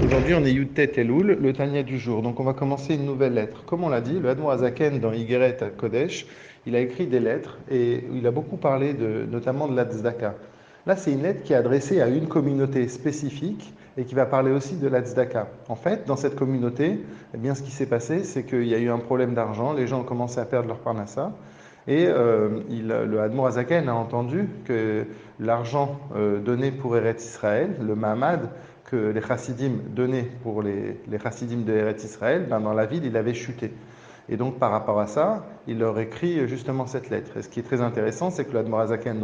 Aujourd'hui, on est Yud-Tet Elul, le Tanya du jour. Donc, on va commencer une nouvelle lettre. Comme on l'a dit, le Admor Azaken, dans Yigeret à Kodesh, il a écrit des lettres et il a beaucoup parlé notamment de la Tzedaka. Là, c'est une lettre qui est adressée à une communauté spécifique et qui va parler aussi de la Tzedaka. En fait, dans cette communauté, eh bien, ce qui s'est passé, c'est qu'il y a eu un problème d'argent, les gens ont commencé à perdre leur parnassa. Et le Admor Azaken a entendu que l'argent donné pour Eretz Israël, le Mahamad, que les chassidim donnaient pour les chassidim de Eretz Israël, ben dans la ville, il avait chuté. Et donc, par rapport à ça, il leur écrit justement cette lettre. Et ce qui est très intéressant, c'est que l'Admorazaken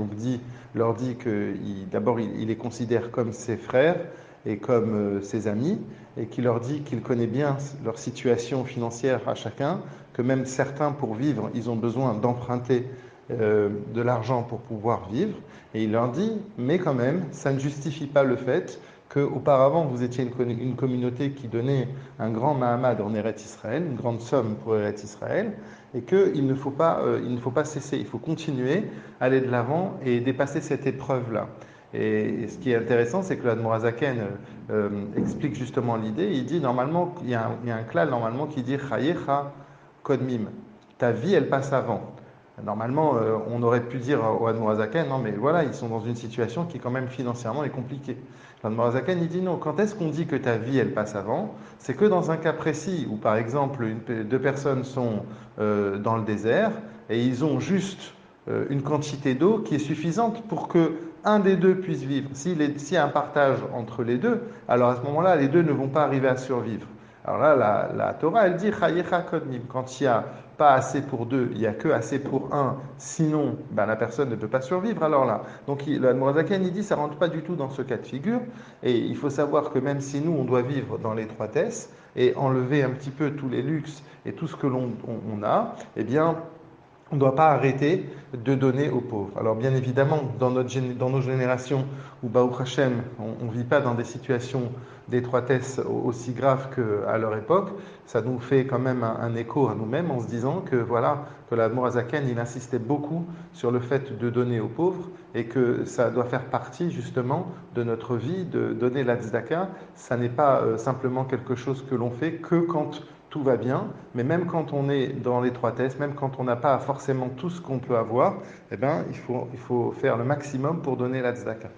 leur dit que d'abord, il les considère comme ses frères et comme ses amis, et qu'il leur dit qu'il connaît bien leur situation financière à chacun, que même certains, pour vivre, ils ont besoin d'emprunter de l'argent pour pouvoir vivre. Et il leur dit, mais quand même, ça ne justifie pas le fait qu'auparavant, vous étiez une communauté qui donnait un grand Mahamad en Eretz Israël, une grande somme pour Eretz Israël, et qu'il ne faut pas, il ne faut pas cesser, il faut continuer, aller de l'avant et dépasser cette épreuve-là. Et ce qui est intéressant, c'est que l'Admorazaken explique justement l'idée. Il dit normalement, il y a un klal normalement qui dit Chayecha Kodmim. Ta vie, elle passe avant. Normalement, on aurait pu dire au Admorazaken, non mais voilà, ils sont dans une situation qui quand même financièrement est compliquée. L'Admorazaken, il dit non, quand est-ce qu'on dit que ta vie, elle passe avant? C'est que dans un cas précis où, par exemple, deux personnes sont dans le désert et ils ont juste une quantité d'eau qui est suffisante pour que un des deux puisse vivre. S'il y a un partage entre les deux, alors à ce moment-là, les deux ne vont pas arriver à survivre. Alors là, la Torah, elle dit Chayecha Kodmim. Quand il n'y a pas assez pour deux, il n'y a que assez pour un, sinon ben, la personne ne peut pas survivre. Alors là, donc le Admorazaken, il dit ça ne rentre pas du tout dans ce cas de figure. Et il faut savoir que même si nous, on doit vivre dans l'étroitesse et enlever un petit peu tous les luxes et tout ce que on a, eh bien, on ne doit pas arrêter de donner aux pauvres. Alors bien évidemment, dans nos générations où Baruch Hashem, on ne vit pas dans des situations d'étroitesse aussi graves qu'à leur époque, ça nous fait quand même un écho à nous-mêmes en se disant que voilà, que l'Admor Azaken, il insistait beaucoup sur le fait de donner aux pauvres et que ça doit faire partie justement de notre vie, de donner la tzedaka. Ça n'est pas simplement quelque chose que l'on fait que quand tout va bien, mais même quand on est dans l'étroitesse, même quand on n'a pas forcément tout ce qu'on peut avoir, eh ben, il faut faire le maximum pour donner la tzedaka.